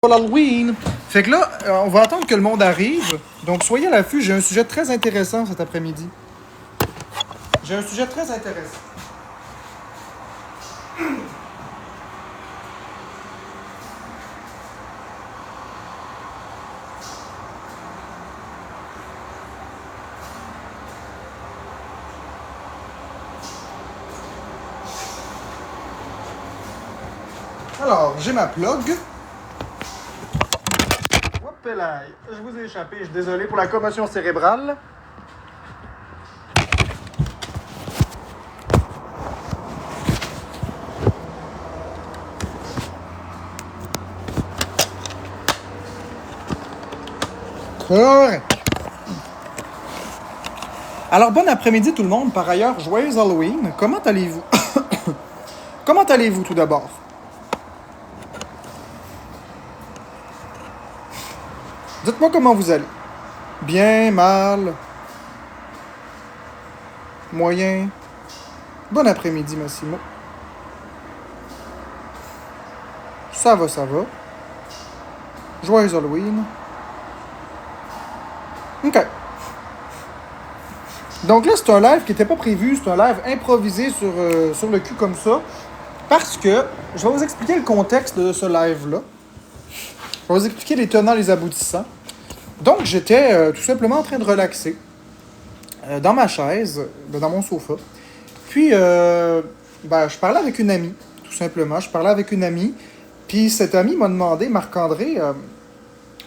pour l'Halloween. Fait que là, on va attendre que le monde arrive. Donc, soyez à l'affût. J'ai un sujet très intéressant cet après-midi. J'ai un sujet très intéressant. Alors, j'ai ma plug. Hop là, je vous ai échappé. Je suis désolé pour la commotion cérébrale. Correct. Alors, bon après-midi tout le monde. Par ailleurs, joyeux Halloween. Comment allez-vous? Comment allez-vous tout d'abord? Dites-moi comment vous allez. Bien, mal, moyen. Bon après-midi, Massimo. Ça va, ça va. Joyeux Halloween. OK. Donc là, c'est un live qui n'était pas prévu. C'est un live improvisé sur le cul comme ça. Parce que je vais vous expliquer le contexte de ce live-là. Je vais vous expliquer les tenants, les aboutissants. Donc, j'étais tout simplement en train de relaxer dans ma chaise, dans mon sofa. Puis, je parlais avec une amie, tout simplement. Je parlais avec une amie. Puis, cette amie m'a demandé, Marc-André,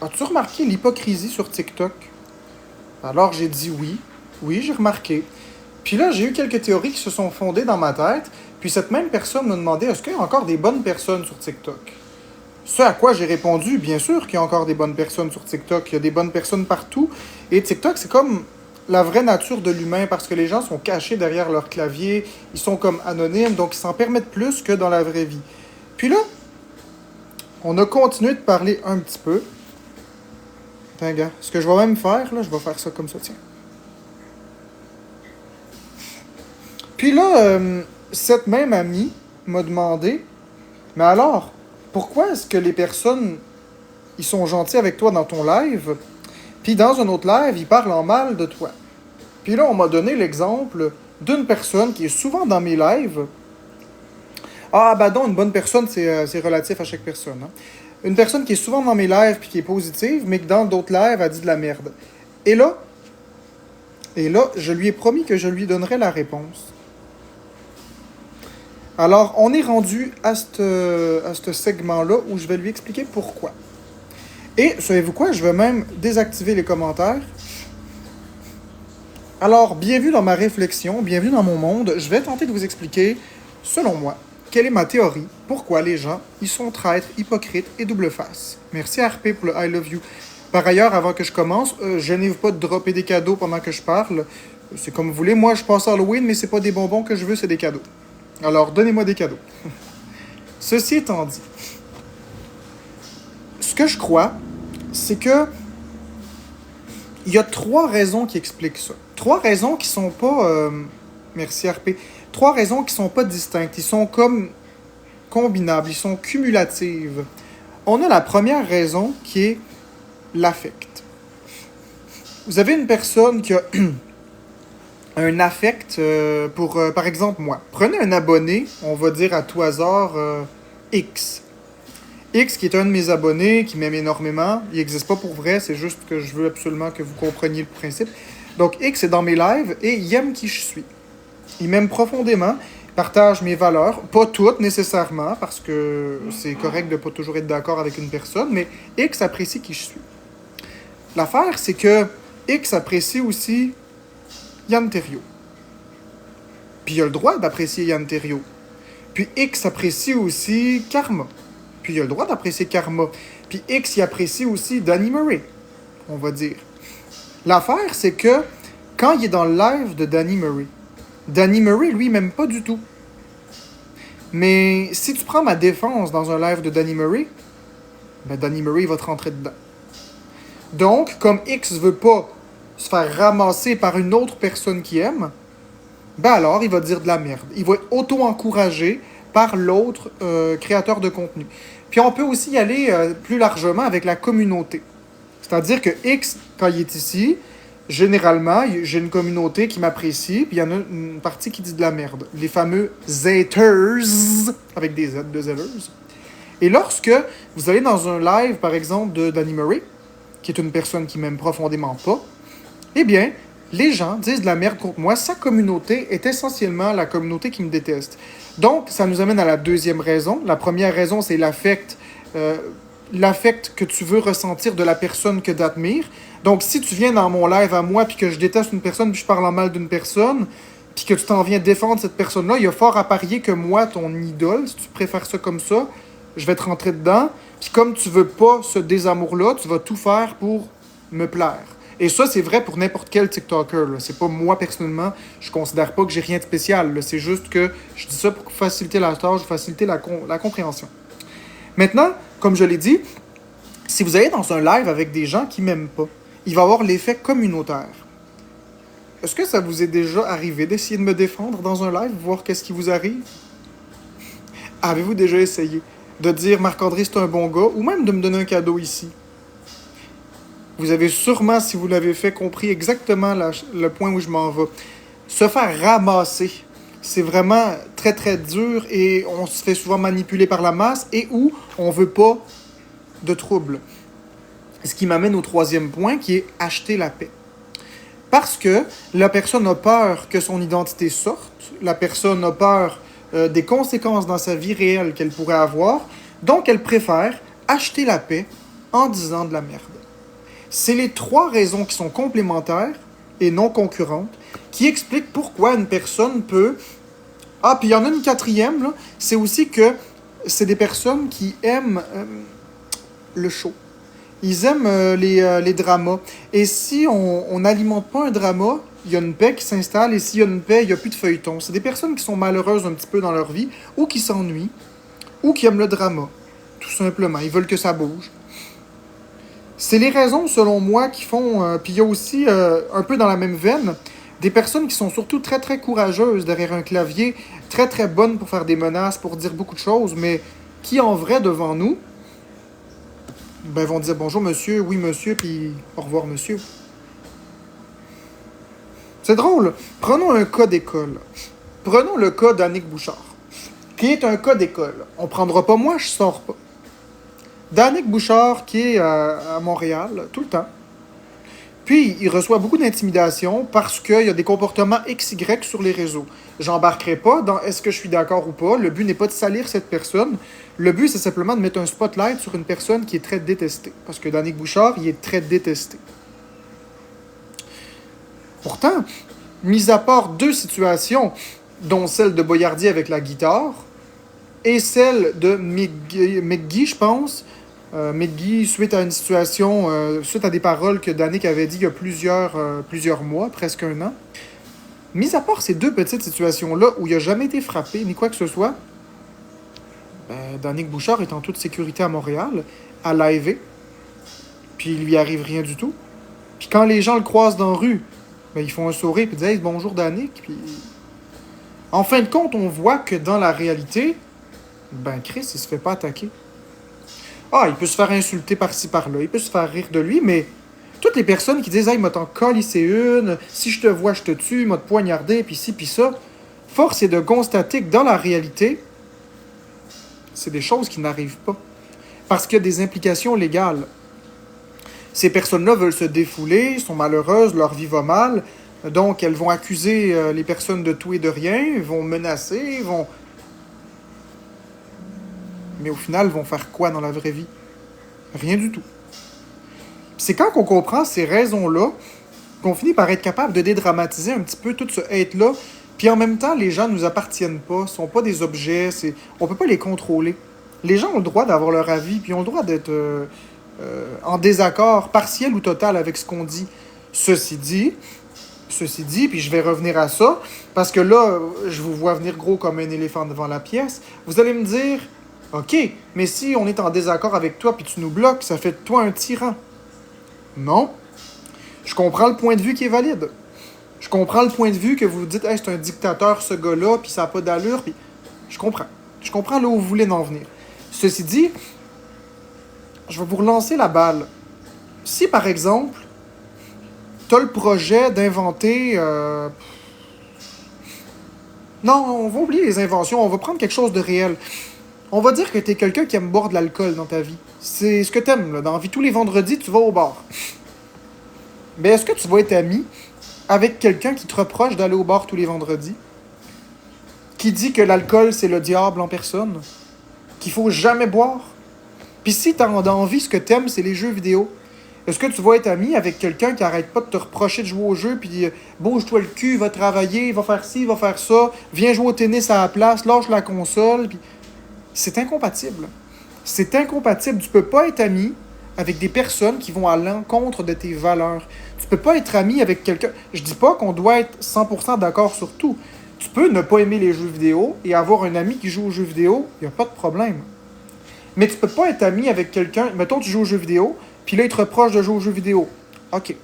as-tu remarqué l'hypocrisie sur TikTok? Alors, j'ai dit oui. Oui, j'ai remarqué. Puis là, j'ai eu quelques théories qui se sont fondées dans ma tête. Puis, cette même personne m'a demandé, est-ce qu'il y a encore des bonnes personnes sur TikTok? Ce à quoi j'ai répondu, bien sûr qu'il y a encore des bonnes personnes sur TikTok. Il y a des bonnes personnes partout. Et TikTok, c'est comme la vraie nature de l'humain parce que les gens sont cachés derrière leur clavier. Ils sont comme anonymes, donc ils s'en permettent plus que dans la vraie vie. Puis là, on a continué de parler un petit peu. Attends, gars, ce que je vais même faire, là, je vais faire ça comme ça, tiens. Puis là, cette même amie m'a demandé, mais alors, pourquoi est-ce que les personnes, ils sont gentils avec toi dans ton live, puis dans un autre live, ils parlent en mal de toi? Puis là, on m'a donné l'exemple d'une personne qui est souvent dans mes lives. Ah, ben donc, une bonne personne, c'est relatif à chaque personne. Hein. Une personne qui est souvent dans mes lives puis qui est positive, mais que dans d'autres lives, elle dit de la merde. Et là, je lui ai promis que je lui donnerais la réponse. Alors, on est rendu à ce segment-là où je vais lui expliquer pourquoi. Et, savez-vous quoi? Je vais même désactiver les commentaires. Alors, bienvenue dans ma réflexion, bienvenue dans mon monde. Je vais tenter de vous expliquer, selon moi, quelle est ma théorie, pourquoi les gens, ils sont traîtres, hypocrites et double face. Merci à RP pour le I love you. Par ailleurs, avant que je commence, gênez-vous pas de dropper des cadeaux pendant que je parle. C'est comme vous voulez. Moi, je passe Halloween, mais c'est pas des bonbons que je veux, c'est des cadeaux. Alors, donnez-moi des cadeaux. Ceci étant dit, ce que je crois, c'est que il y a 3 raisons qui expliquent ça. 3 raisons qui sont pas... merci RP. 3 raisons qui sont pas distinctes. Ils sont comme combinables, ils sont cumulatives. On a la première raison qui est l'affect. Vous avez une personne qui a un affect pour, par exemple, moi. Prenez un abonné, on va dire à tout hasard X. X, qui est un de mes abonnés, qui m'aime énormément. Il n'existe pas pour vrai, c'est juste que je veux absolument que vous compreniez le principe. Donc, X est dans mes lives et il aime qui je suis. Il m'aime profondément, partage mes valeurs. Pas toutes nécessairement, parce que c'est correct de ne pas toujours être d'accord avec une personne, mais X apprécie qui je suis. L'affaire, c'est que X apprécie aussi Yann Terriot. Puis il a le droit d'apprécier Yann Terriot. Puis X apprécie aussi Karma. Puis il a le droit d'apprécier Karma. Puis X, il apprécie aussi Danny Murray, on va dire. L'affaire, c'est que quand il est dans le live de Danny Murray, lui, il m'aime pas du tout. Mais si tu prends ma défense dans un live de Danny Murray, ben Danny Murray va te rentrer dedans. Donc, comme X veut pas se faire ramasser par une autre personne qui aime, ben alors, il va dire de la merde. Il va être auto-encouragé par l'autre créateur de contenu. Puis on peut aussi y aller plus largement avec la communauté. C'est-à-dire que X, quand il est ici, généralement, j'ai une communauté qui m'apprécie, puis il y en a une partie qui dit de la merde. Les fameux haters, avec des Z, deux L's. Et lorsque vous allez dans un live, par exemple, de Danny Murray, qui est une personne qui m'aime profondément pas, eh bien, les gens disent de la merde contre moi. Sa communauté est essentiellement la communauté qui me déteste. Donc, ça nous amène à la deuxième raison. La première raison, c'est l'affect que tu veux ressentir de la personne que tu admires. Donc, si tu viens dans mon live à moi, puis que je déteste une personne, puis je parle en mal d'une personne, puis que tu t'en viens défendre cette personne-là, il y a fort à parier que moi, ton idole, si tu préfères ça comme ça, je vais te rentrer dedans. Puis comme tu veux pas ce désamour-là, tu vas tout faire pour me plaire. Et ça, c'est vrai pour n'importe quel TikToker. Là. C'est pas moi, personnellement, je considère pas que j'ai rien de spécial. Là. C'est juste que je dis ça pour faciliter la tâche, faciliter la compréhension. Maintenant, comme je l'ai dit, si vous allez dans un live avec des gens qui m'aiment pas, il va y avoir l'effet communautaire. Est-ce que ça vous est déjà arrivé d'essayer de me défendre dans un live, voir qu'est-ce qui vous arrive? Avez-vous déjà essayé de dire Marc-André c'est un bon gars, ou même de me donner un cadeau ici? Vous avez sûrement, si vous l'avez fait, compris exactement le point où je m'en vais. Se faire ramasser, c'est vraiment très très dur et on se fait souvent manipuler par la masse et où on veut pas de trouble. Ce qui m'amène au troisième point qui est acheter la paix. Parce que la personne a peur que son identité sorte, la personne a peur des conséquences dans sa vie réelle qu'elle pourrait avoir, donc elle préfère acheter la paix en disant de la merde. C'est les trois raisons qui sont complémentaires et non concurrentes qui expliquent pourquoi une personne peut... Ah, puis il y en a une quatrième, là, c'est aussi que c'est des personnes qui aiment le show. Ils aiment les dramas. Et si on n'alimente pas un drama, il y a une paix qui s'installe, et s'il y a une paix, il n'y a plus de feuilleton. C'est des personnes qui sont malheureuses un petit peu dans leur vie, ou qui s'ennuient, ou qui aiment le drama, tout simplement. Ils veulent que ça bouge. C'est les raisons, selon moi, qui font... puis il y a aussi, un peu dans la même veine, des personnes qui sont surtout très, très courageuses derrière un clavier, très, très bonnes pour faire des menaces, pour dire beaucoup de choses, mais qui, en vrai, devant nous, ben, vont dire bonjour monsieur, oui monsieur, puis au revoir monsieur. C'est drôle. Prenons un cas d'école. Prenons le cas d'Annick Bouchard, qui est un cas d'école. On prendra pas moi, je sors pas. D'Annick Bouchard, qui est à Montréal, tout le temps. Puis, il reçoit beaucoup d'intimidation parce qu'il y a des comportements XY sur les réseaux. J'embarquerai pas dans est-ce que je suis d'accord ou pas. Le but n'est pas de salir cette personne. Le but, c'est simplement de mettre un spotlight sur une personne qui est très détestée. Parce que d'Annick Bouchard, il est très détesté. Pourtant, mis à part deux situations, dont celle de Boyardier avec la guitare, et celle de McGee, je pense, McGee, suite à une situation, suite à des paroles que Danick avait dit il y a plusieurs mois, presque un an. Mis à part ces deux petites situations-là où il n'a jamais été frappé, ni quoi que ce soit, Danick Bouchard est en toute sécurité à Montréal, à l'AEV, puis il lui arrive rien du tout. Puis quand les gens le croisent dans la rue, ils font un sourire et disent hey, « Bonjour Danick », puis... En fin de compte, on voit que dans la réalité, Chris, il se fait pas attaquer. Ah, il peut se faire insulter par-ci, par-là, il peut se faire rire de lui, mais toutes les personnes qui disent « Hey, m'a t'en calissé une, si je te vois, je te tue, m'a te poignardé, puis ci, puis ça », force est de constater que dans la réalité, c'est des choses qui n'arrivent pas. Parce qu'il y a des implications légales. Ces personnes-là veulent se défouler, sont malheureuses, leur vie va mal, donc elles vont accuser les personnes de tout et de rien, vont menacer, vont... Mais au final, vont faire quoi dans la vraie vie? Rien du tout. C'est quand on comprend ces raisons-là qu'on finit par être capable de dédramatiser un petit peu tout ce hate-là. Puis en même temps, les gens ne nous appartiennent pas, ne sont pas des objets, on ne peut pas les contrôler. Les gens ont le droit d'avoir leur avis, puis ont le droit d'être en désaccord partiel ou total avec ce qu'on dit. Ceci dit, puis je vais revenir à ça, parce que là, je vous vois venir gros comme un éléphant devant la pièce. Vous allez me dire... OK, mais si on est en désaccord avec toi puis tu nous bloques, ça fait de toi un tyran. Non. Je comprends le point de vue qui est valide. Je comprends le point de vue que vous dites hey, c'est un dictateur ce gars-là, puis ça n'a pas d'allure, puis je comprends. Je comprends là où vous voulez en venir. Ceci dit, je vais vous relancer la balle. Si, par exemple, tu as le projet d'inventer... Non, on va oublier les inventions, on va prendre quelque chose de réel. On va dire que tu es quelqu'un qui aime boire de l'alcool dans ta vie. C'est ce que tu aimes, là. Dans la vie, tous les vendredis, tu vas au bar. Mais est-ce que tu vas être ami avec quelqu'un qui te reproche d'aller au bar tous les vendredis? Qui dit que l'alcool, c'est le diable en personne? Qu'il faut jamais boire? Puis si t'as envie, ce que t'aimes, c'est les jeux vidéo. Est-ce que tu vas être ami avec quelqu'un qui arrête pas de te reprocher de jouer au jeu, puis bouge-toi le cul, va travailler, va faire ci, va faire ça, viens jouer au tennis à la place, lâche la console, puis... C'est incompatible. C'est incompatible. Tu peux pas être ami avec des personnes qui vont à l'encontre de tes valeurs. Tu peux pas être ami avec quelqu'un... Je dis pas qu'on doit être 100% d'accord sur tout. Tu peux ne pas aimer les jeux vidéo et avoir un ami qui joue aux jeux vidéo, il n'y a pas de problème. Mais tu peux pas être ami avec quelqu'un... Mettons, tu joues aux jeux vidéo, puis là, il te reproche de jouer aux jeux vidéo. OK.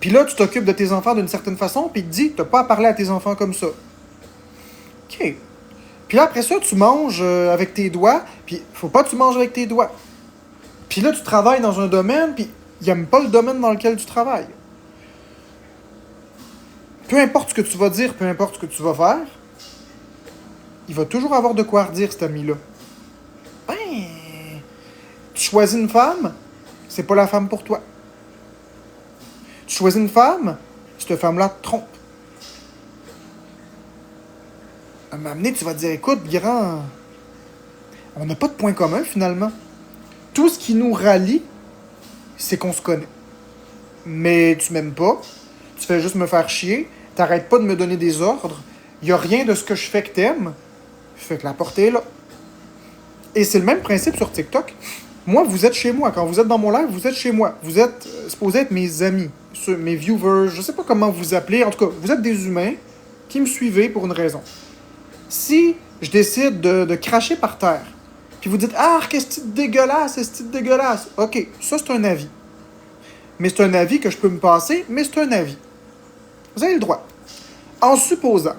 Puis là, tu t'occupes de tes enfants d'une certaine façon, puis il te dit, t'as pas à parler à tes enfants comme ça. OK. Puis là, après ça, tu manges avec tes doigts, puis faut pas que tu manges avec tes doigts. Puis là, tu travailles dans un domaine, puis il n'aime pas le domaine dans lequel tu travailles. Peu importe ce que tu vas dire, peu importe ce que tu vas faire, il va toujours avoir de quoi redire, cet ami-là. Ben, tu choisis une femme, c'est pas la femme pour toi. Tu choisis une femme, cette femme-là te trompe. À un moment donné, tu vas te dire, écoute, grand, on n'a pas de point commun, finalement. Tout ce qui nous rallie, c'est qu'on se connaît. Mais tu m'aimes pas, tu fais juste me faire chier, t'arrêtes pas de me donner des ordres, il y a rien de ce que je fais que t'aimes, fait que la portée est là. Et c'est le même principe sur TikTok. Moi, vous êtes chez moi. Quand vous êtes dans mon live, vous êtes chez moi. Vous êtes supposés être mes amis, mes viewers, je sais pas comment vous appelez. En tout cas, vous êtes des humains qui me suivez pour une raison. Si je décide de cracher par terre, puis vous dites « Ah, qu'est-ce que c'est dégueulasse, c'est dégueulasse! » OK, ça c'est un avis. Mais c'est un avis que je peux me passer, mais c'est un avis. Vous avez le droit. En supposant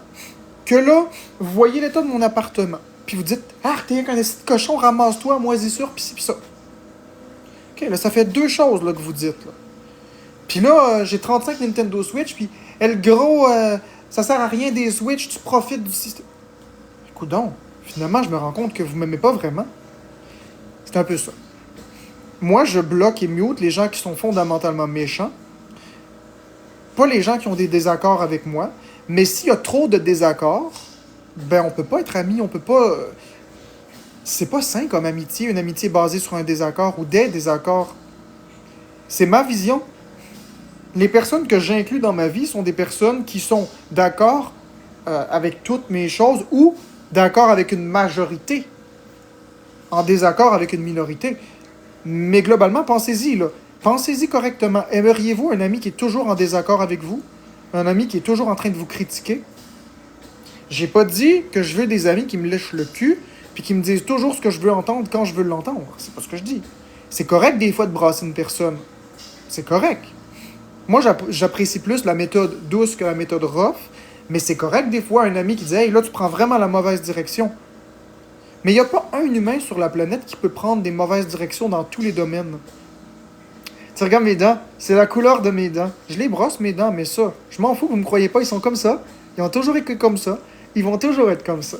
que là, vous voyez l'état de mon appartement, puis vous dites « Ah, t'es un petit cochon, ramasse-toi, moisissure, pis ci, pis ça. » OK, là, ça fait deux choses là, que vous dites. Là. Puis là, j'ai 35 Nintendo Switch, puis elle, gros, ça sert à rien des Switch, tu profites du système. Coudon, finalement, je me rends compte que vous m'aimez pas vraiment. C'est un peu ça. Moi, je bloque et mute les gens qui sont fondamentalement méchants. Pas les gens qui ont des désaccords avec moi. Mais s'il y a trop de désaccords, ben on peut pas être amis, on peut pas... C'est pas sain comme amitié, une amitié basée sur un désaccord ou des désaccords. C'est ma vision. Les personnes que j'inclus dans ma vie sont des personnes qui sont d'accord avec toutes mes choses ou d'accord avec une majorité, en désaccord avec une minorité. Mais globalement, pensez-y, là. Pensez-y correctement. Aimeriez-vous un ami qui est toujours en désaccord avec vous? Un ami qui est toujours en train de vous critiquer? J'ai pas dit que je veux des amis qui me lèchent le cul puis qui me disent toujours ce que je veux entendre quand je veux l'entendre. C'est pas ce que je dis. C'est correct des fois de brasser une personne. C'est correct. Moi, j'apprécie plus la méthode douce que la méthode rough, mais c'est correct des fois un ami qui dit « Hey, là, tu prends vraiment la mauvaise direction. » Mais il n'y a pas un humain sur la planète qui peut prendre des mauvaises directions dans tous les domaines. Tu regardes mes dents, c'est la couleur de mes dents. Je les brosse mes dents, mais ça, je m'en fous, vous me croyez pas, ils sont comme ça. Ils ont toujours été comme ça. Ils vont toujours être comme ça.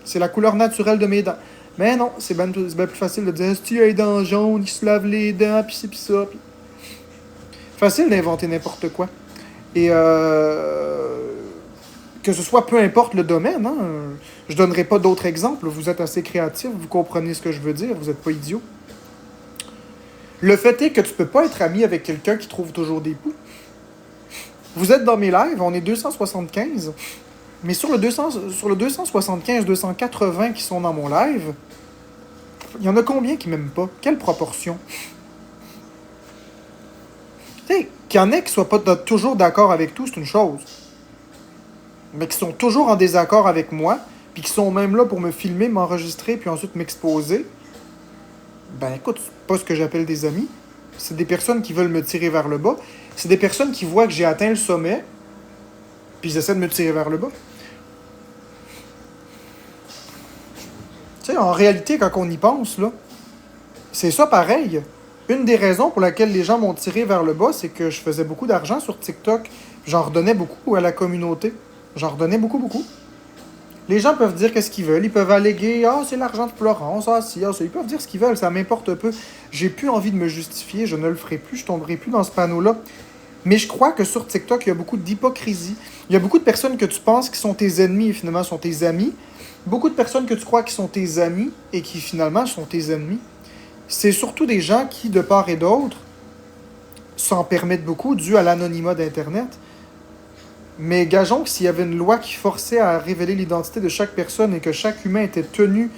C'est la couleur naturelle de mes dents. Mais non, c'est bien plus facile de dire « Si tu as les dents jaunes, ils se lavent les dents, pis ci, pis ça. » Facile d'inventer n'importe quoi. Et que ce soit peu importe le domaine, hein, je donnerai pas d'autres exemples. Vous êtes assez créatifs, vous comprenez ce que je veux dire, vous n'êtes pas idiot. Le fait est que tu peux pas être ami avec quelqu'un qui trouve toujours des poux. Vous êtes dans mes lives, on est 275, mais sur le 275, 280 qui sont dans mon live, il y en a combien qui m'aiment pas? Quelle proportion? Tu sais, qu'il y en ait qui soient pas toujours d'accord avec tout, c'est une chose. Mais qui sont toujours en désaccord avec moi, puis qui sont même là pour me filmer, m'enregistrer, puis ensuite m'exposer, ben écoute, c'est pas ce que j'appelle des amis. C'est des personnes qui veulent me tirer vers le bas. C'est des personnes qui voient que j'ai atteint le sommet, puis ils essaient de me tirer vers le bas. Tu sais, en réalité, quand on y pense, là, C'est ça pareil. Une des raisons pour laquelle les gens m'ont tiré vers le bas, c'est que je faisais beaucoup d'argent sur TikTok. J'en redonnais beaucoup à la communauté. J'en redonnais beaucoup, beaucoup. Les gens peuvent dire qu'est-ce qu'ils veulent. Ils peuvent alléguer, ah, c'est l'argent de Florence, ah, si, ah, ça. Ils peuvent dire ce qu'ils veulent, ça m'importe peu. J'ai plus envie de me justifier, je ne le ferai plus, je tomberai plus dans ce panneau-là. Mais je crois que sur TikTok, il y a beaucoup d'hypocrisie. Il y a beaucoup de personnes que tu penses qui sont tes ennemis et finalement sont tes amis. Beaucoup de personnes que tu crois qui sont tes amis et qui finalement sont tes ennemis. C'est surtout des gens qui, de part et d'autre, s'en permettent beaucoup dû à l'anonymat d'Internet. Mais gageons que s'il y avait une loi qui forçait à révéler l'identité de chaque personne et que chaque humain était tenu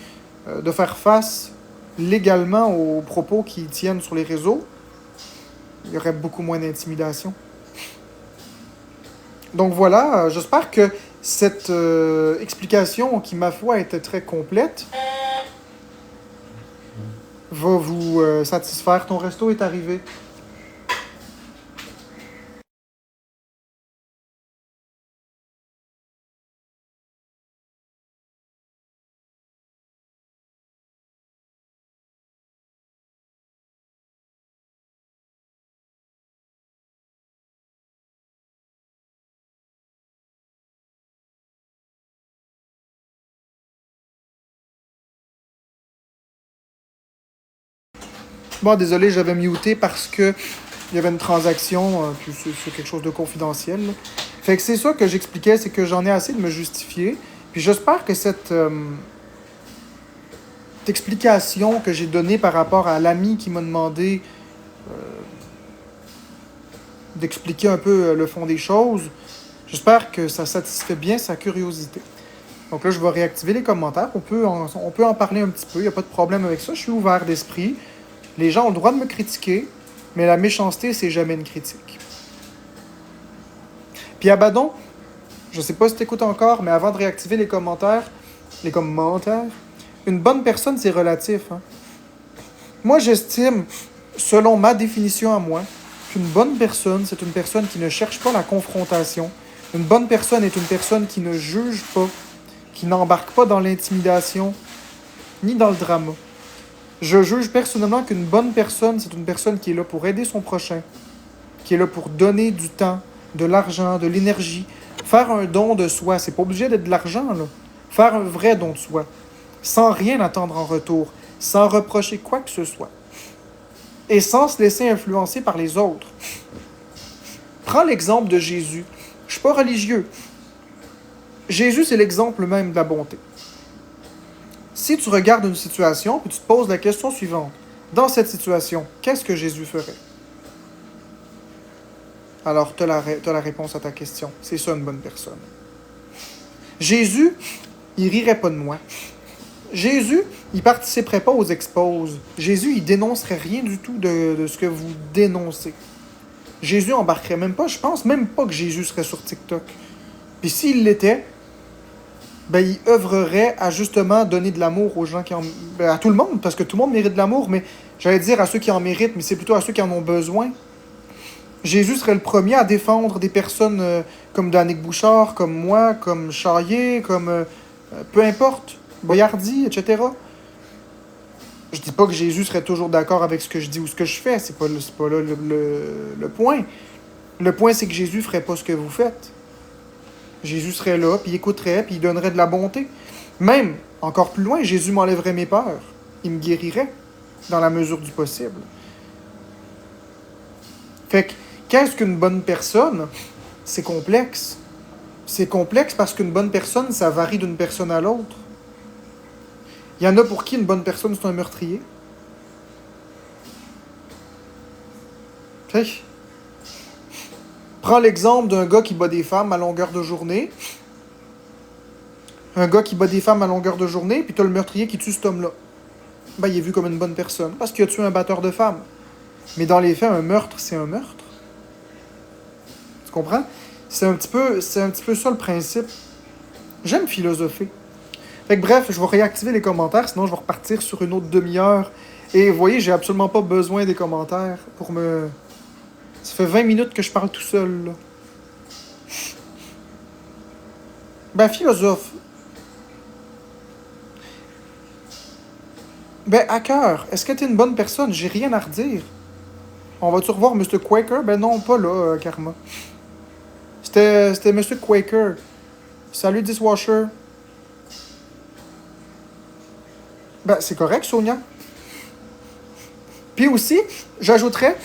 de faire face légalement aux propos qui tiennent sur les réseaux, il y aurait beaucoup moins d'intimidation. Donc voilà, j'espère que cette explication, qui ma foi était très complète, va vous satisfaire. Ton resto est arrivé. Bon, désolé, j'avais muté parce que il y avait une transaction, puis c'est quelque chose de confidentiel, là. Fait que c'est ça que j'expliquais, c'est que j'en ai assez de me justifier. Puis j'espère que cette explication que j'ai donnée par rapport à l'ami qui m'a demandé d'expliquer un peu le fond des choses, j'espère que ça satisfait bien sa curiosité. Donc là, je vais réactiver les commentaires. On peut en parler un petit peu, il n'y a pas de problème avec ça. Je suis ouvert d'esprit. Les gens ont le droit de me critiquer, mais la méchanceté, c'est jamais une critique. Puis Abaddon, je sais pas si t'écoutes encore, mais avant de réactiver les commentaires, une bonne personne, c'est relatif, hein. Moi, j'estime, selon ma définition à moi, qu'une bonne personne, c'est une personne qui ne cherche pas la confrontation. Une bonne personne est une personne qui ne juge pas, qui n'embarque pas dans l'intimidation, ni dans le drama. Je juge personnellement qu'une bonne personne, c'est une personne qui est là pour aider son prochain, qui est là pour donner du temps, de l'argent, de l'énergie, faire un don de soi. C'est pas obligé d'être de l'argent, là. Faire un vrai don de soi, sans rien attendre en retour, sans reprocher quoi que ce soit, et sans se laisser influencer par les autres. Prends l'exemple de Jésus. Je suis pas religieux. Jésus, c'est l'exemple même de la bonté. Si tu regardes une situation, puis tu te poses la question suivante. Dans cette situation, qu'est-ce que Jésus ferait? Alors, tu as la réponse à ta question. C'est ça une bonne personne. Jésus, il rirait pas de moi. Jésus, il participerait pas aux exposes. Jésus, il dénoncerait rien du tout de ce que vous dénoncez. Jésus embarquerait même pas. Je pense même pas que Jésus serait sur TikTok. Puis s'il l'était, ben, il œuvrerait à justement donner de l'amour aux gens à tout le monde, parce que tout le monde mérite de l'amour, mais j'allais dire à ceux qui en méritent, mais c'est plutôt à ceux qui en ont besoin. Jésus serait le premier à défendre des personnes comme Danick Bouchard, comme moi, comme Charrier, comme peu importe, Boyardi, etc. Je dis pas que Jésus serait toujours d'accord avec ce que je dis ou ce que je fais, c'est pas là le point. Le point, c'est que Jésus ferait pas ce que vous faites. Jésus serait là, puis il écouterait, puis il donnerait de la bonté. Même, encore plus loin, Jésus m'enlèverait mes peurs. Il me guérirait, dans la mesure du possible. Fait que, qu'est-ce qu'une bonne personne? C'est complexe. C'est complexe parce qu'une bonne personne, ça varie d'une personne à l'autre. Il y en a pour qui une bonne personne, c'est un meurtrier. Fait que, prends l'exemple d'un gars qui bat des femmes à longueur de journée. Un gars qui bat des femmes à longueur de journée, puis t'as le meurtrier qui tue cet homme-là. Ben, il est vu comme une bonne personne, parce qu'il a tué un batteur de femmes. Mais dans les faits, un meurtre, c'est un meurtre. Tu comprends? C'est un petit peu ça le principe. J'aime philosopher. Fait que bref, je vais réactiver les commentaires, sinon je vais repartir sur une autre demi-heure. Et vous voyez, j'ai absolument pas besoin des commentaires pour me... Ça fait 20 minutes que je parle tout seul, là. Ben, philosophe. Ben, hacker, est-ce que t'es une bonne personne? J'ai rien à redire. On va-tu revoir Mr. Quaker? Ben non, pas là, Karma. C'était Mr. Quaker. Salut, Dishwasher. Ben, c'est correct, Sonia. Puis aussi, j'ajouterais,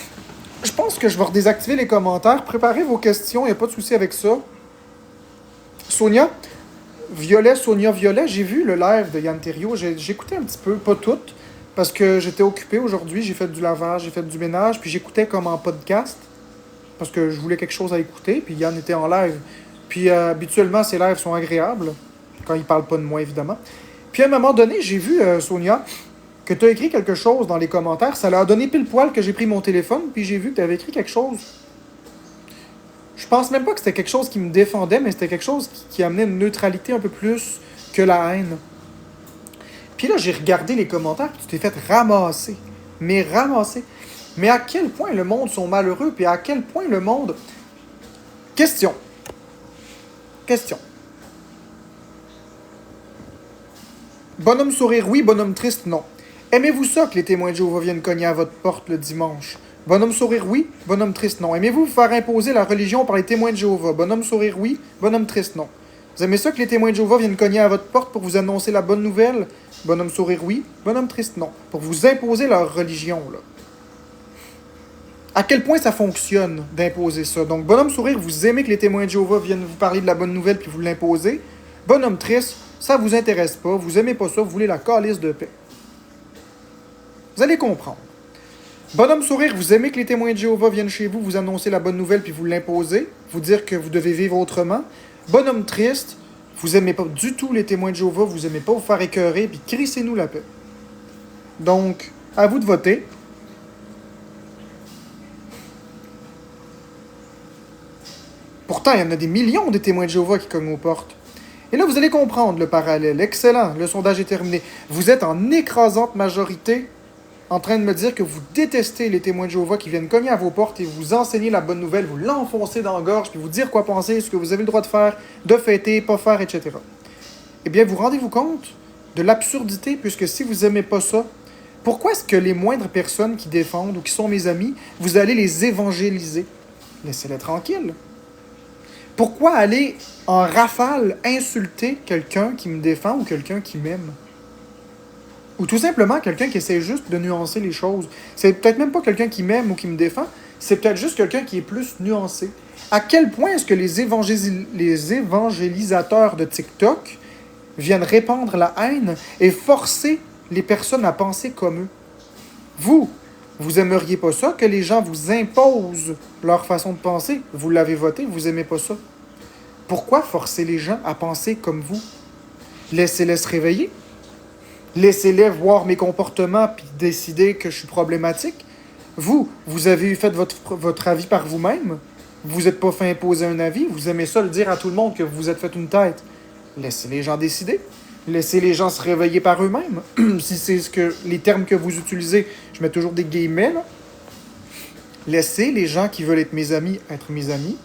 je pense que je vais redésactiver les commentaires. Préparez vos questions, il n'y a pas de souci avec ça. Sonia, Sonia Violet, j'ai vu le live de Yann Terriot. J'ai écouté un petit peu, pas tout, parce que j'étais occupé aujourd'hui. J'ai fait du lavage, j'ai fait du ménage, puis j'écoutais comme en podcast, parce que je voulais quelque chose à écouter, puis Yann était en live. Puis habituellement, ces lives sont agréables, quand il parle pas de moi, évidemment. Puis à un moment donné, j'ai vu, Sonia, que tu as écrit quelque chose dans les commentaires. Ça l'a donné pile poil que j'ai pris mon téléphone, puis j'ai vu que tu avais écrit quelque chose. Je pense même pas que c'était quelque chose qui me défendait, mais c'était quelque chose qui amenait une neutralité un peu plus que la haine. Puis là, j'ai regardé les commentaires, puis tu t'es fait ramasser. Mais ramasser. Mais à quel point le monde sont malheureux, puis à quel point le monde... Question. Question. Bonhomme sourire, oui. Bonhomme triste, non. Aimez-vous ça que les témoins de Jéhovah viennent cogner à votre porte le dimanche? Bonhomme sourire, oui. Bonhomme triste, non. Aimez-vous vous faire imposer la religion par les témoins de Jéhovah? Bonhomme sourire, oui. Bonhomme triste, non. Vous aimez ça que les témoins de Jéhovah viennent cogner à votre porte pour vous annoncer la bonne nouvelle? Bonhomme sourire, oui. Bonhomme triste, non. Pour vous imposer leur religion, là. À quel point ça fonctionne d'imposer ça? Donc, bonhomme sourire, vous aimez que les témoins de Jéhovah viennent vous parler de la bonne nouvelle puis vous l'imposer. Bonhomme triste, ça vous intéresse pas, vous aimez pas ça, vous voulez la calice de paix. Vous allez comprendre. Bonhomme sourire, vous aimez que les témoins de Jéhovah viennent chez vous, vous annoncer la bonne nouvelle puis vous l'imposer, vous dire que vous devez vivre autrement. Bonhomme triste, vous aimez pas du tout les témoins de Jéhovah, vous aimez pas vous faire écœurer puis crissez-nous la paix. Donc, à vous de voter. Pourtant, il y en a des millions de témoins de Jéhovah qui cognent aux portes. Et là, vous allez comprendre le parallèle. Excellent, le sondage est terminé. Vous êtes en écrasante majorité en train de me dire que vous détestez les témoins de Jéhovah qui viennent cogner à vos portes et vous enseigner la bonne nouvelle, vous l'enfoncer dans la gorge, puis vous dire quoi penser, ce que vous avez le droit de faire, de fêter, pas faire, etc. Eh bien, vous rendez-vous compte de l'absurdité, puisque si vous n'aimez pas ça, pourquoi est-ce que les moindres personnes qui défendent ou qui sont mes amis, vous allez les évangéliser? Laissez-les tranquilles. Pourquoi aller en rafale insulter quelqu'un qui me défend ou quelqu'un qui m'aime? Ou tout simplement quelqu'un qui essaie juste de nuancer les choses. C'est peut-être même pas quelqu'un qui m'aime ou qui me défend, c'est peut-être juste quelqu'un qui est plus nuancé. À quel point est-ce que les évangélisateurs de TikTok viennent répandre la haine et forcer les personnes à penser comme eux? Vous aimeriez pas ça, que les gens vous imposent leur façon de penser? Vous l'avez voté, vous aimez pas ça. Pourquoi forcer les gens à penser comme vous? Laissez-les se réveiller. Laissez-les voir mes comportements puis décider que je suis problématique. Vous avez fait votre avis par vous-même. Vous n'êtes pas fait imposer un avis. Vous aimez ça le dire à tout le monde que vous êtes fait une tête. Laissez les gens décider. Laissez les gens se réveiller par eux-mêmes. Si c'est les termes que vous utilisez, je mets toujours des guillemets, là. Laissez les gens qui veulent être mes amis être mes amis.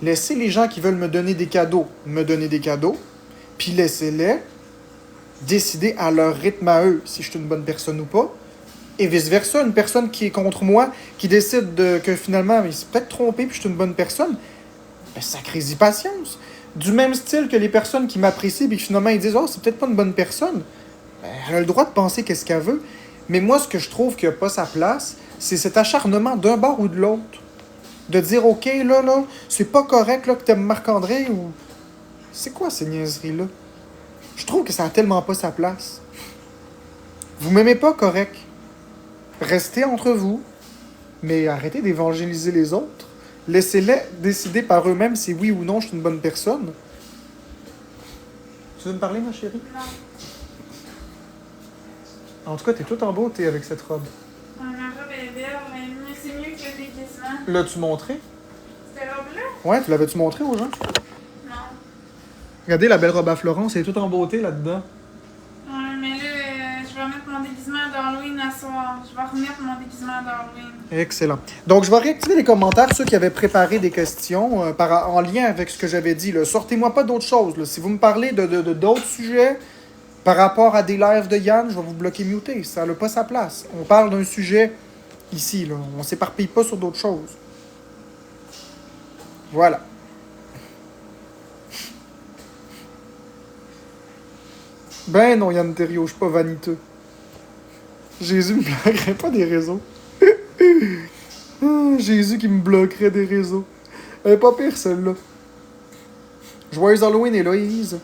Laissez les gens qui veulent me donner des cadeaux me donner des cadeaux. Puis laissez-les décider à leur rythme à eux si je suis une bonne personne ou pas. Et vice-versa, une personne qui est contre moi, qui décide que finalement, il s'est peut-être trompé puis je suis une bonne personne, ben sacrez-y patience. Du même style que les personnes qui m'apprécient puis finalement ils disent « Oh, c'est peut-être pas une bonne personne. » Ben, elle a le droit de penser qu'est-ce qu'elle veut. Mais moi, ce que je trouve qui n'a pas sa place, c'est cet acharnement d'un bord ou de l'autre. De dire « Ok, là, c'est pas correct là, que t'aimes Marc-André » ou... C'est quoi ces niaiseries-là? Je trouve que ça a tellement pas sa place. Vous m'aimez pas, correct. Restez entre vous, mais arrêtez d'évangéliser les autres. Laissez-les décider par eux-mêmes si oui ou non je suis une bonne personne. Tu veux me parler, ma chérie? Non. En tout cas, t'es toute en beauté avec cette robe. Ma robe est belle, mais c'est mieux que le déguisement. L'as-tu montré? Cette robe-là? Ouais, tu l'avais-tu montré aux gens? Non. Regardez la belle robe à Florence, elle est toute en beauté là-dedans. Ouais, mais là, je vais mettre mon déguisement d'Halloween à soir. Je vais remettre mon déguisement d'Halloween. Excellent. Donc, je vais réactiver les commentaires, ceux qui avaient préparé des questions en lien avec ce que j'avais dit. Là. Sortez-moi pas d'autres choses. Là. Si vous me parlez de d'autres sujets, Par rapport à des lives de Yann, je vais vous bloquer muter. Ça n'a pas sa place. On parle d'un sujet ici, là. On s'éparpille pas sur d'autres choses. Voilà. Ben non, Yann Terriot, je suis pas vaniteux. Jésus me bloquerait pas des réseaux. Jésus qui me bloquerait des réseaux. Elle est pas pire, celle-là. Joyeux Halloween, Héloïse.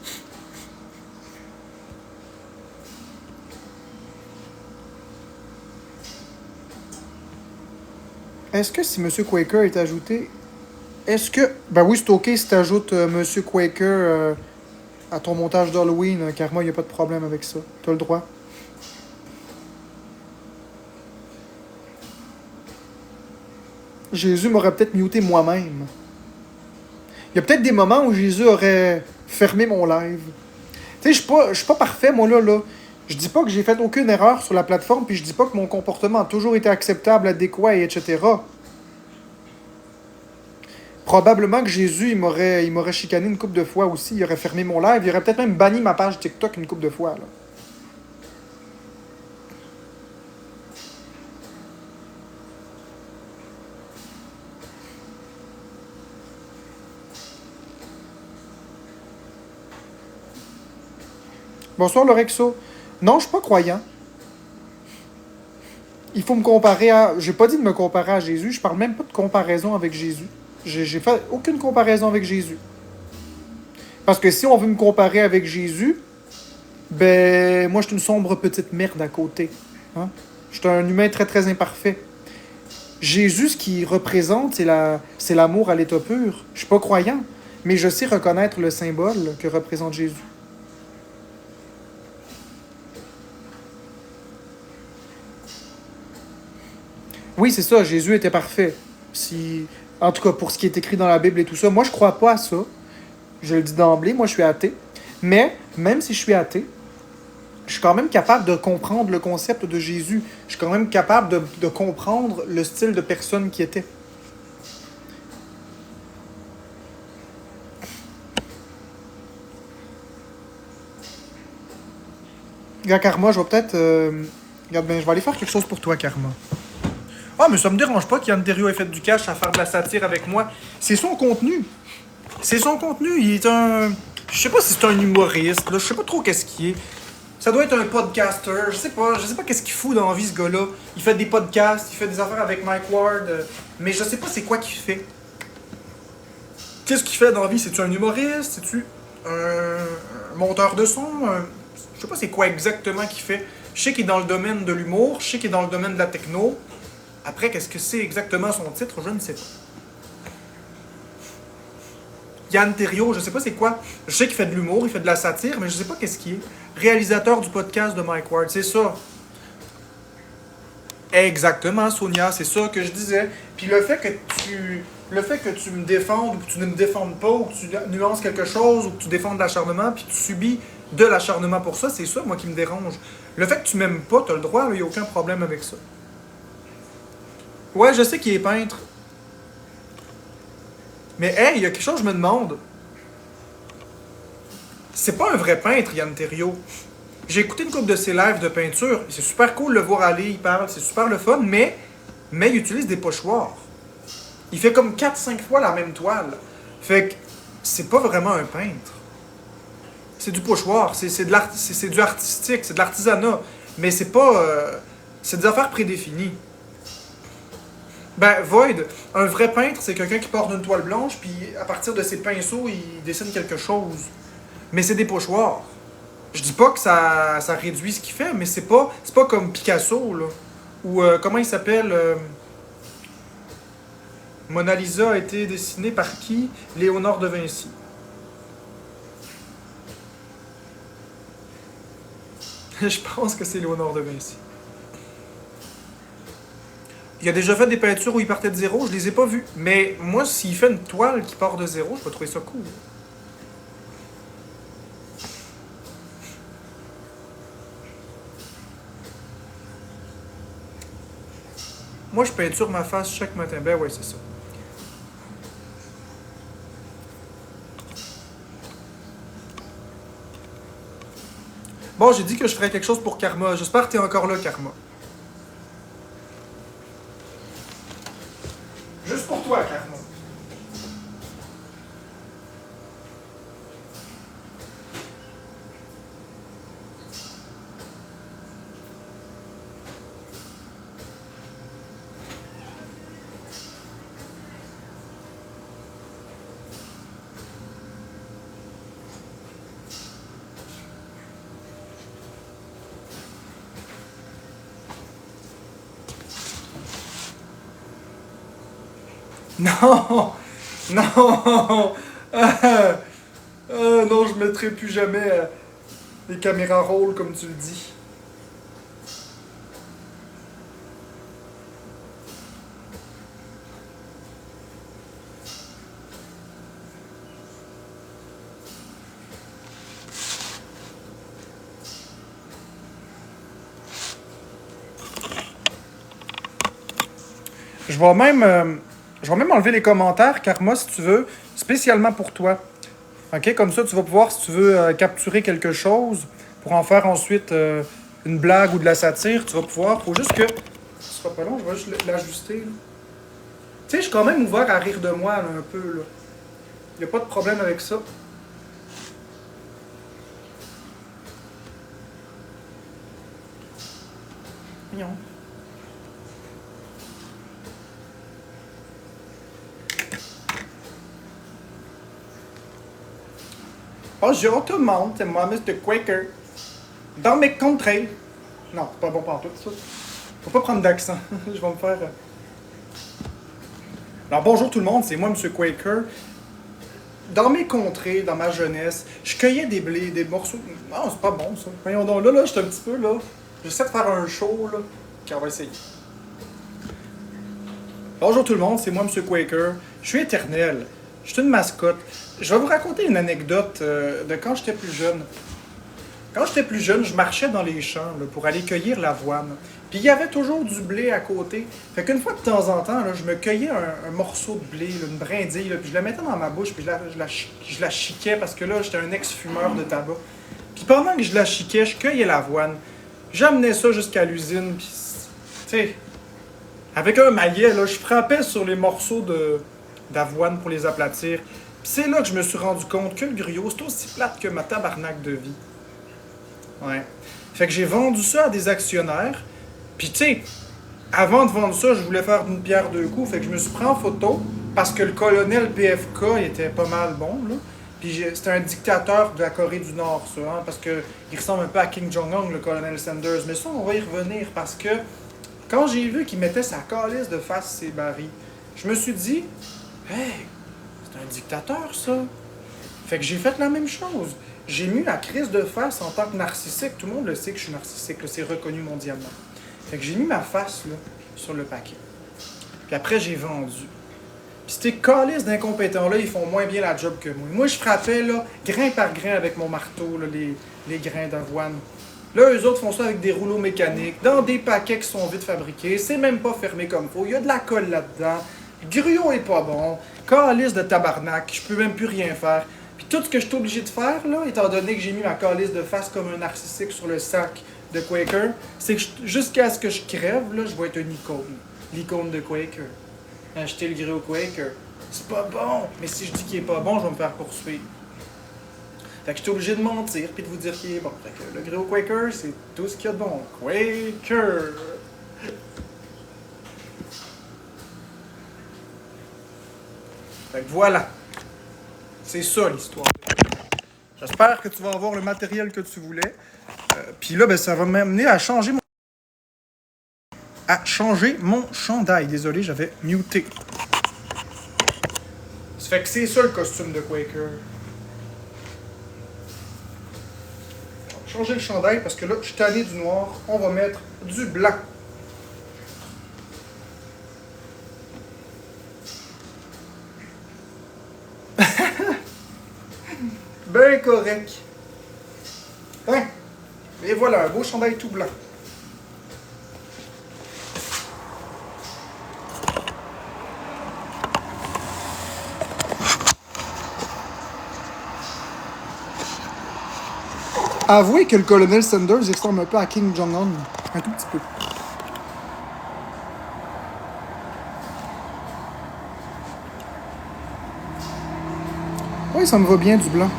Est-ce que si Monsieur Quaker est ajouté... Est-ce que... Ben oui, c'est OK si t'ajoutes Monsieur Quaker à ton montage d'Halloween, car moi, il n'y a pas de problème avec ça. T'as le droit. Jésus m'aurait peut-être muté moi-même. Il y a peut-être des moments où Jésus aurait fermé mon live. Tu sais, je suis pas parfait, moi, là. Je dis pas que j'ai fait aucune erreur sur la plateforme, puis je dis pas que mon comportement a toujours été acceptable, adéquat, et etc. Probablement que Jésus, il m'aurait chicané une couple de fois aussi. Il aurait fermé mon live. Il aurait peut-être même banni ma page TikTok une couple de fois, là. Bonsoir, Lorexo. Non, je suis pas croyant. Il faut me comparer à... J'ai pas dit de me comparer à Jésus. Je parle même pas de comparaison avec Jésus. J'ai fait aucune comparaison avec Jésus. Parce que si on veut me comparer avec Jésus, ben, moi, je suis une sombre petite merde à côté. Hein? Je suis un humain très, très imparfait. Jésus, ce qu'il représente, c'est l'amour à l'état pur. Je suis pas croyant, mais je sais reconnaître le symbole que représente Jésus. Oui, c'est ça, Jésus était parfait. En tout cas, pour ce qui est écrit dans la Bible et tout ça, moi, je crois pas à ça. Je le dis d'emblée, moi, je suis athée. Mais, même si je suis athée, je suis quand même capable de comprendre le concept de Jésus. Je suis quand même capable de comprendre le style de personne qui était. Regarde, Karma, je vais peut-être... Regarde, ben, je vais aller faire quelque chose pour toi, Karma. Ah, mais ça me dérange pas qu'Yann Terriot ait fait du cash à faire de la satire avec moi. C'est son contenu. C'est son contenu. Il est un... Je sais pas si c'est un humoriste, là. Je sais pas trop qu'est-ce qu'il est. Ça doit être un podcaster. Je sais pas qu'est-ce qu'il fout dans la vie, ce gars-là. Il fait des podcasts, il fait des affaires avec Mike Ward. Mais je sais pas c'est quoi qu'il fait. Qu'est-ce qu'il fait dans la vie? C'est-tu un humoriste? C'est-tu un monteur de son? Je sais pas c'est quoi exactement qu'il fait. Je sais qu'il est dans le domaine de l'humour. Je sais qu'il est dans le domaine de la techno. Après, qu'est-ce que c'est exactement son titre? Je ne sais pas. Yann Terriot, je sais pas c'est quoi. Je sais qu'il fait de l'humour, il fait de la satire, mais je sais pas qu'est-ce qu'il est. Réalisateur du podcast de Mike Ward, c'est ça. Exactement, Sonia, c'est ça que je disais. Puis le fait que tu me défendes, ou que tu ne me défendes pas, ou que tu nuances quelque chose, ou que tu défendes l'acharnement, puis tu subis de l'acharnement pour ça, c'est ça, moi, qui me dérange. Le fait que tu m'aimes pas, t'as le droit, il n'y a aucun problème avec ça. Ouais, je sais qu'il est peintre. Mais hey, il y a quelque chose, je me demande. C'est pas un vrai peintre, Yann Terriot. J'ai écouté une couple de ses lives de peinture. C'est super cool de le voir aller, il parle, c'est super le fun, mais il utilise des pochoirs. Il fait comme 4-5 fois la même toile. Fait que c'est pas vraiment un peintre. C'est du pochoir, c'est du artistique, c'est de l'artisanat. Mais c'est pas... c'est des affaires prédéfinies. Ben, Void, un vrai peintre, c'est quelqu'un qui porte une toile blanche, puis à partir de ses pinceaux, il dessine quelque chose. Mais c'est des pochoirs. Je dis pas que ça réduit ce qu'il fait, mais c'est pas comme Picasso, là. Ou, comment il s'appelle Mona Lisa a été dessinée par qui? Léonard de Vinci. Je pense que c'est Léonard de Vinci. Il a déjà fait des peintures où il partait de zéro, je les ai pas vues. Mais moi, s'il fait une toile qui part de zéro, je vais trouver ça cool. Moi, je peinture ma face chaque matin. Ben ouais, c'est ça. Bon, j'ai dit que je ferais quelque chose pour Karma. J'espère que t'es encore là, Karma. Juste pour toi, Karma. Non! Non! Non, je mettrai plus jamais les caméras roll comme tu le dis. Je vais même, je vais même enlever les commentaires, Karma, si tu veux, spécialement pour toi. OK? Comme ça, tu vas pouvoir, si tu veux, capturer quelque chose pour en faire ensuite une blague ou de la satire, tu vas pouvoir. Faut juste que. Ce sera pas long, je vais juste l'ajuster. Tu sais, je suis quand même ouvert à rire de moi, là, un peu. Là. Y a pas de problème avec ça. Mignon. Bonjour tout le monde, c'est moi, Mr. Quaker. Dans mes contrées. Non, c'est pas bon pour tout ça. Faut pas prendre d'accent. Je vais me faire. Alors, bonjour tout le monde, c'est moi, M. Quaker. Dans mes contrées, dans ma jeunesse, je cueillais des blés, des morceaux. Non, c'est pas bon ça. Voyons donc, là, j'étais un petit peu là. J'essaie de faire un show, là. Ok, on va essayer. Bonjour tout le monde, c'est moi, M. Quaker. Je suis éternel. Je suis une mascotte. Je vais vous raconter une anecdote de quand j'étais plus jeune. Quand j'étais plus jeune, je marchais dans les champs là, pour aller cueillir l'avoine. Puis il y avait toujours du blé à côté. Fait qu'une fois de temps en temps, là, je me cueillais un morceau de blé, là, une brindille, là, puis je la mettais dans ma bouche, puis je la chiquais parce que là, j'étais un ex-fumeur de tabac. Puis pendant que je la chiquais, je cueillais l'avoine. J'amenais ça jusqu'à l'usine, puis tu sais, avec un maillet, là, je frappais sur les morceaux d'avoine pour les aplatir. Puis c'est là que je me suis rendu compte que le griot, c'est aussi plate que ma tabarnak de vie. Ouais. Fait que j'ai vendu ça à des actionnaires. Puis tu sais, avant de vendre ça, je voulais faire une pierre deux coups. Fait que je me suis pris en photo parce que le colonel PFK il était pas mal bon, là. Puis c'était un dictateur de la Corée du Nord, ça, hein, parce qu'il ressemble un peu à Kim Jong-un, le colonel Sanders. Mais ça, on va y revenir parce que quand j'ai vu qu'il mettait sa calice de face ses barils, je me suis dit, hey, c'est un dictateur, ça. Fait que j'ai fait la même chose. J'ai mis la crise de face en tant que narcissique. Tout le monde le sait que je suis narcissique, là, c'est reconnu mondialement. Fait que j'ai mis ma face là, sur le paquet. Puis après, j'ai vendu. Puis ces calices d'incompétents-là, ils font moins bien la job que moi. Moi, je frappais là, grain par grain avec mon marteau, là, les grains d'avoine. Là, eux autres font ça avec des rouleaux mécaniques, dans des paquets qui sont vite fabriqués. C'est même pas fermé comme faut. Il y a de la colle là-dedans. Le gruau est pas bon. Calice de tabarnak. Je peux même plus rien faire. Puis tout ce que je suis obligé de faire, là, étant donné que j'ai mis ma calice de face comme un narcissique sur le sac de Quaker, c'est que jusqu'à ce que je crève, là, je vais être une icône. L'icône de Quaker. Acheter le griot Quaker. C'est pas bon. Mais si je dis qu'il est pas bon, je vais me faire poursuivre. Fait que je suis obligé de mentir puis de vous dire qu'il est bon. Fait que le griot Quaker, c'est tout ce qu'il y a de bon. Quaker! Fait que voilà. C'est ça l'histoire. J'espère que tu vas avoir le matériel que tu voulais. Puis là, ben, ça va m'amener à changer mon chandail. Désolé, j'avais muté. Ça fait que c'est ça le costume de Quaker. Changer le chandail parce que là, je suis tanné du noir. On va mettre du blanc. Ben correct. Hein? Et voilà, un beau chandail tout blanc. Avouez que le colonel Sanders il ressemble un peu à Kim Jong-un. Un tout petit peu. Oui, ça me va bien du blanc.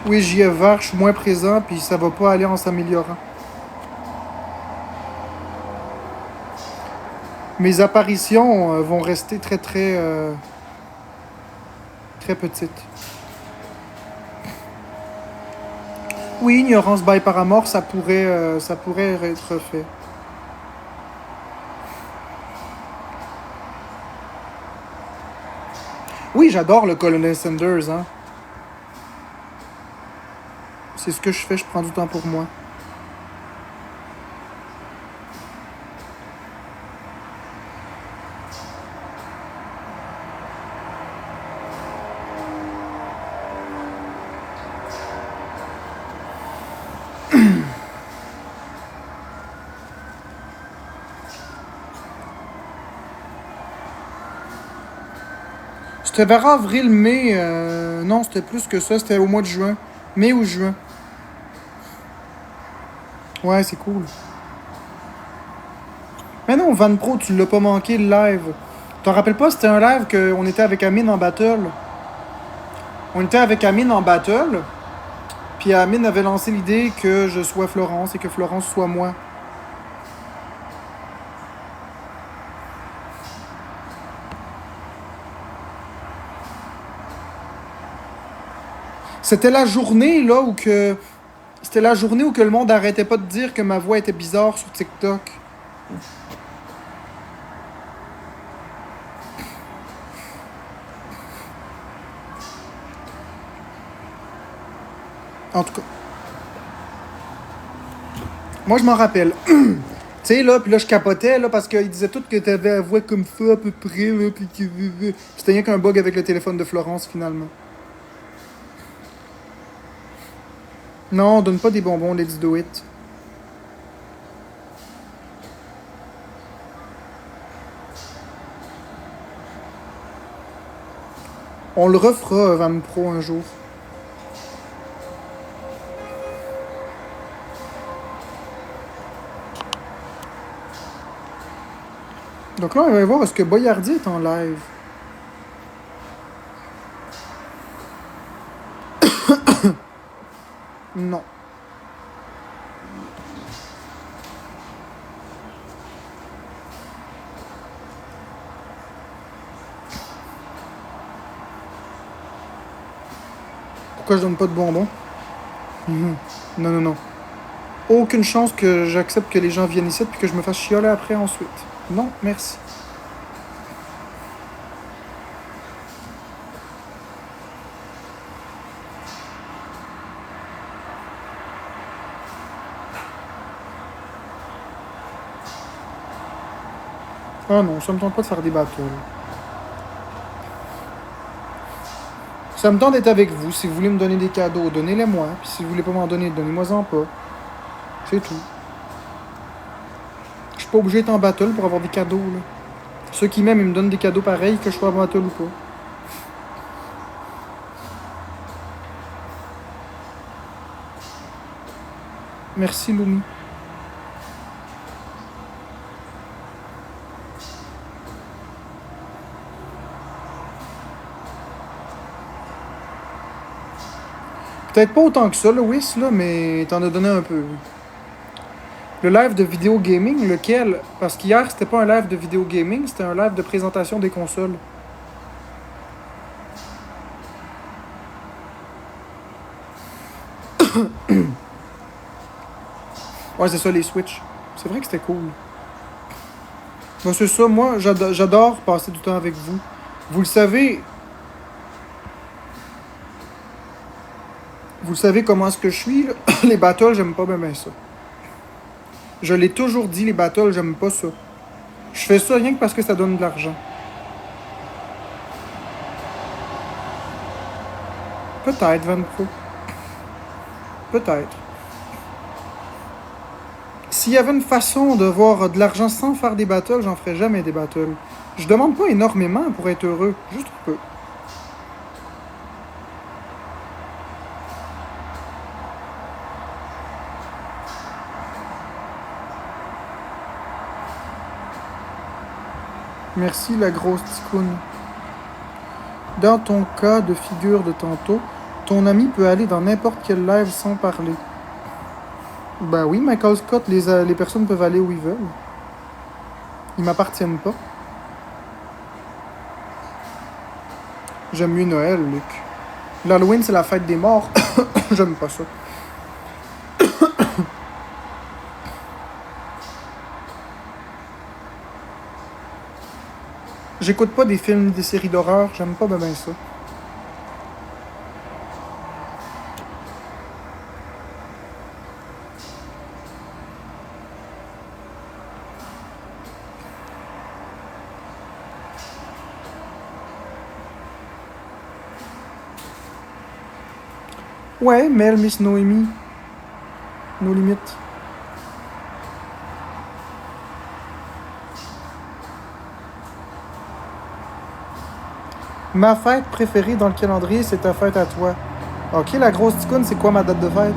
Oui, j'y ai vert, je suis moins présent, puis ça va pas aller en s'améliorant. Mes apparitions vont rester très petites. Oui, ignorance by Paramore, ça pourrait être fait. Oui, j'adore le colonel Sanders, hein. C'est ce que je fais, je prends du temps pour moi. C'était vers avril, mai. Non, c'était plus que ça. C'était au mois de juin. Mai ou juin. Ouais, c'est cool. Mais non, Van Pro, tu l'as pas manqué le live. T'en rappelles pas, c'était un live qu'on était avec Amine en battle. On était avec Amine en battle. Puis Amine avait lancé l'idée que je sois Florence et que Florence soit moi. C'était la journée là où que. C'était la journée où que le monde arrêtait pas de dire que ma voix était bizarre sur TikTok. En tout cas. Moi, je m'en rappelle. Tu sais, là, puis là, je capotais, là, parce qu'ils disaient tous que t'avais la voix comme ça, à peu près, là, puis que. C'était rien qu'un bug avec le téléphone de Florence, finalement. Non, donne pas des bonbons, let's do it. On le refera, Van Pro, un jour. Donc là, on va voir est-ce que Boyardi est en live. Non. Pourquoi je donne pas de bonbons? Non, non, non. Aucune chance que j'accepte que les gens viennent ici puis que je me fasse chioler après ensuite. Non, merci. Ah non, ça me tente pas de faire des battles. Ça me tente d'être avec vous. Si vous voulez me donner des cadeaux, donnez-les-moi. Puis si vous voulez pas m'en donner, donnez-moi-en pas. C'est tout. Je suis pas obligé d'être en battle pour avoir des cadeaux, là. Ceux qui m'aiment, ils me donnent des cadeaux pareils que je sois en battle ou pas. Merci, Lumi. Peut-être pas autant que ça, Louis, là, mais t'en as donné un peu. Le live de vidéo gaming, lequel? Parce qu'hier, c'était pas un live de vidéo gaming, c'était un live de présentation des consoles. Ouais, c'est ça, les Switch. C'est vrai que c'était cool. Ben, c'est ça, moi, j'adore passer du temps avec vous. Vous le savez. Vous savez comment est-ce que je suis, là? Les battles, j'aime pas bien ça. Je l'ai toujours dit, les battles, j'aime pas ça. Je fais ça rien que parce que ça donne de l'argent. Peut-être, Van Pro. Peut-être. S'il y avait une façon de voir de l'argent sans faire des battles, j'en ferais jamais des battles. Je demande pas énormément pour être heureux, juste un peu. Merci la grosse ticoune. Dans ton cas de figure de tantôt, ton ami peut aller dans n'importe quel live sans parler. Ben oui, Michael Scott, les personnes peuvent aller où ils veulent. Ils m'appartiennent pas. J'aime mieux Noël, Luc. L'Halloween, c'est la fête des morts. J'aime pas ça. J'écoute pas des films, des séries d'horreur. J'aime pas ben ça. Ouais, Mel, Miss Noémie. Nos limites. Ma fête préférée dans le calendrier, c'est ta fête à toi. Ok, la grosse ticoune, c'est quoi ma date de fête?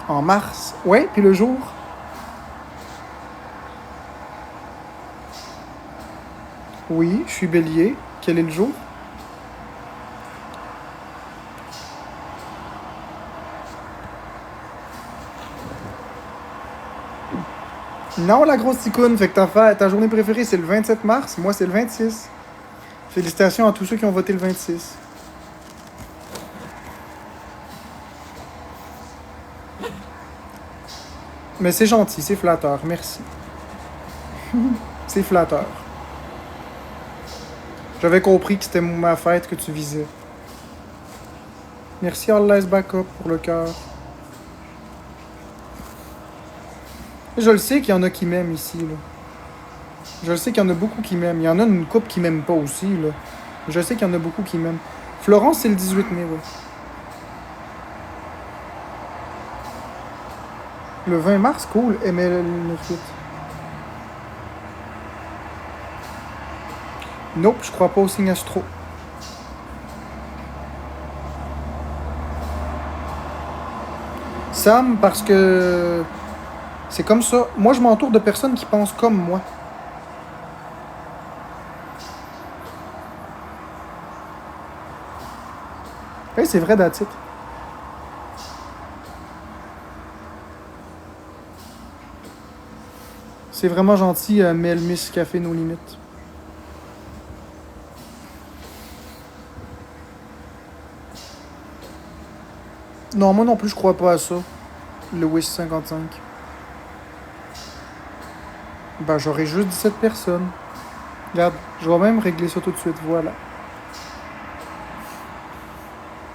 En mars. Ouais, puis le jour? Oui, je suis bélier. Quel est le jour? Non, la grosse ticoune, fait que ta journée préférée, c'est le 27 mars. Moi, c'est le 26. Félicitations à tous ceux qui ont voté le 26. Mais c'est gentil, c'est flatteur, merci. C'est flatteur. J'avais compris que c'était ma fête que tu visais. Merci All Backup pour le cœur. Je le sais qu'il y en a qui m'aiment ici, là. Je le sais qu'il y en a beaucoup qui m'aiment. Il y en a une couple qui m'aime pas aussi, là. Je sais qu'il y en a beaucoup qui m'aiment. Florence, c'est le 18 mai, ouais. Le 20 mars, cool. ML 98. Nope, je crois pas au signe astro. Sam, parce que c'est comme ça. Moi, je m'entoure de personnes qui pensent comme moi. Hey, c'est vrai, that's it. C'est vraiment gentil, Mel Miss Café Nos Limites. Non, moi non plus, je crois pas à ça. Le Wish 55. Ben, j'aurais juste 17 personnes. Regarde, je vais même régler ça tout de suite, voilà.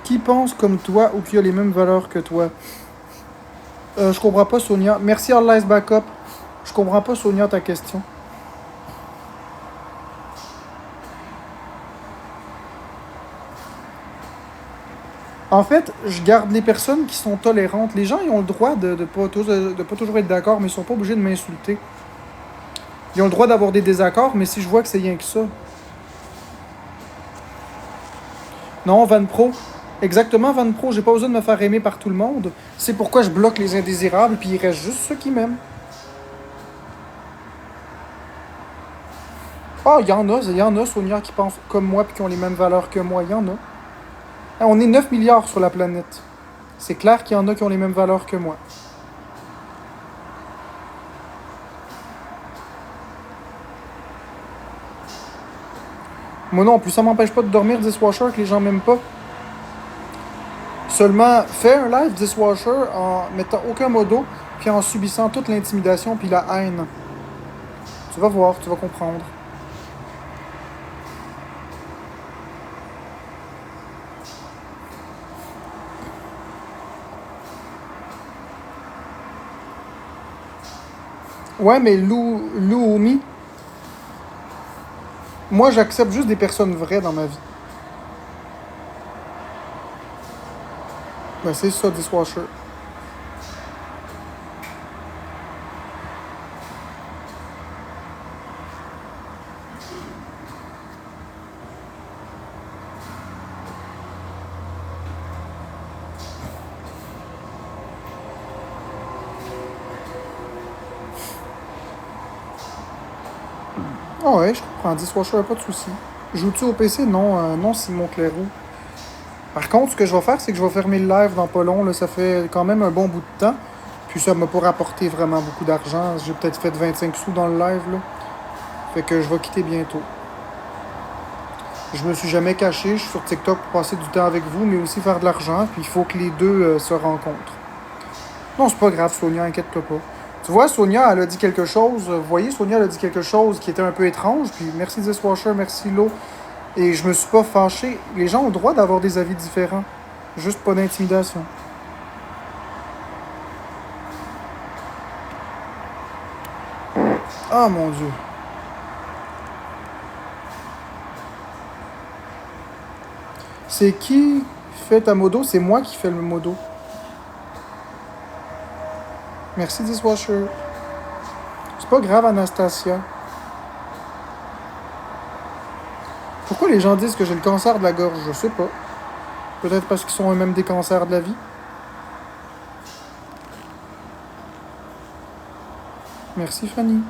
Qui pense comme toi ou qui a les mêmes valeurs que toi? Je comprends pas, Sonia. Merci, Allah Backup. Je comprends pas, Sonia, ta question. En fait, je garde les personnes qui sont tolérantes. Les gens, ils ont le droit de pas toujours être d'accord, mais ils sont pas obligés de m'insulter. Ils ont le droit d'avoir des désaccords, mais si je vois que c'est rien que ça. Non, Van Pro. Exactement, Van Pro. J'ai pas besoin de me faire aimer par tout le monde. C'est pourquoi je bloque les indésirables, puis il reste juste ceux qui m'aiment. Ah, il y en a, Sonia, qui pensent comme moi, puis qui ont les mêmes valeurs que moi. Il y en a. On est 9 milliards sur la planète. C'est clair qu'il y en a qui ont les mêmes valeurs que moi. Moi non plus, ça m'empêche pas de dormir Dishwasher que les gens m'aiment pas. Seulement, fais un live Dishwasher en mettant aucun modo, puis en subissant toute l'intimidation puis la haine. Tu vas voir, tu vas comprendre. Ouais, mais Lumi, moi j'accepte juste des personnes vraies dans ma vie. Ben c'est ça, Dishwasher. Ah ouais, je comprends. Dishwasher, pas de souci. Joues-tu au PC? Non, non, Simon Claireau. Par contre, ce que je vais faire, c'est que je vais fermer le live dans pas long. Là, ça fait quand même un bon bout de temps. Puis ça m'a pas rapporté vraiment beaucoup d'argent. J'ai peut-être fait 25 sous dans le live. Là. Fait que je vais quitter bientôt. Je me suis jamais caché. Je suis sur TikTok pour passer du temps avec vous, mais aussi faire de l'argent. Puis il faut que les deux se rencontrent. Non, c'est pas grave, Sonia, inquiète-toi pas. Tu vois, Sonia, elle a dit quelque chose. Vous voyez, Sonia, elle a dit quelque chose qui était un peu étrange. Puis merci Dishwasher, merci Lo. Et je me suis pas fâché. Les gens ont le droit d'avoir des avis différents. Juste pas d'intimidation. Ah mon Dieu. C'est qui fait ta modo? C'est moi qui fais le modo. Merci Dishwasher. C'est pas grave, Anastasia. Pourquoi les gens disent que j'ai le cancer de la gorge? Je sais pas. Peut-être parce qu'ils sont eux-mêmes des cancers de la vie. Merci Fanny.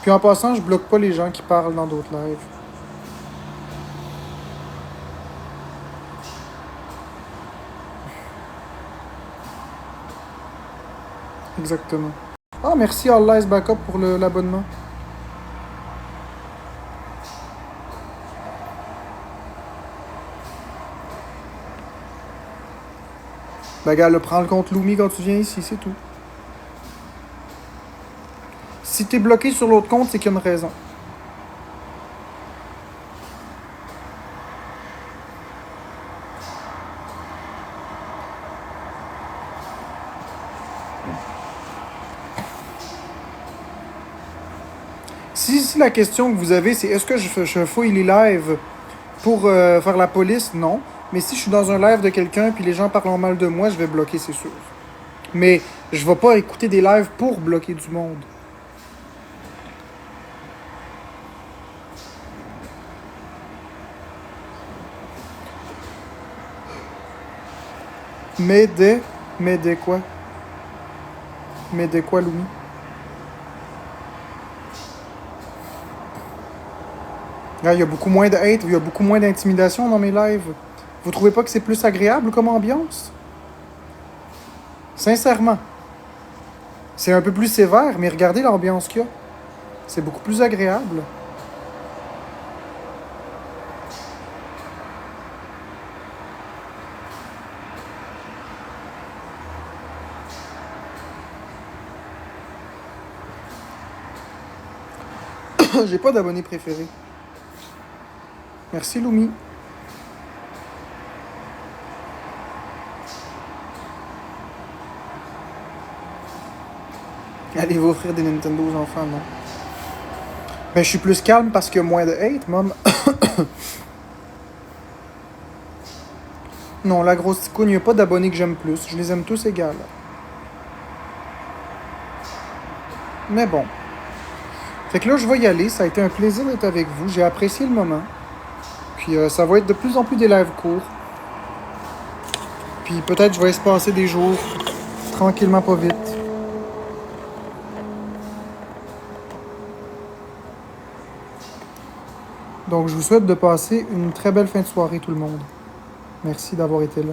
Puis en passant, je bloque pas les gens qui parlent dans d'autres lives. Exactement. Ah, merci All Backup pour l'abonnement. Ben, gars, prends le compte Lumi quand tu viens ici, c'est tout. Si t'es bloqué sur l'autre compte, c'est qu'il y a une raison. Si la question que vous avez, c'est est-ce que je fouille les lives pour faire la police? Non. Mais si je suis dans un live de quelqu'un puis les gens parlent mal de moi, je vais bloquer, c'est sûr. Mais je vais pas écouter des lives pour bloquer du monde. Mais des quoi? Mais des quoi, Louis? Ah, il y a beaucoup moins de hate, il y a beaucoup moins d'intimidation dans mes lives. Vous trouvez pas que c'est plus agréable comme ambiance? Sincèrement. C'est un peu plus sévère, mais regardez l'ambiance qu'il y a. C'est beaucoup plus agréable. J'ai pas d'abonné préféré. Merci Lumi. Allez vous offrir des Nintendo aux enfants, non? Ben, je suis plus calme parce qu'il y a moins de hate, mom. Non, la grosse ticoune, il n'y a pas d'abonnés que j'aime plus. Je les aime tous égales. Mais bon. Fait que là, je vais y aller. Ça a été un plaisir d'être avec vous. J'ai apprécié le moment. Puis ça va être de plus en plus des lives courts. Puis peut-être je vais espacer des jours tranquillement, pas vite. Donc je vous souhaite de passer une très belle fin de soirée tout le monde. Merci d'avoir été là.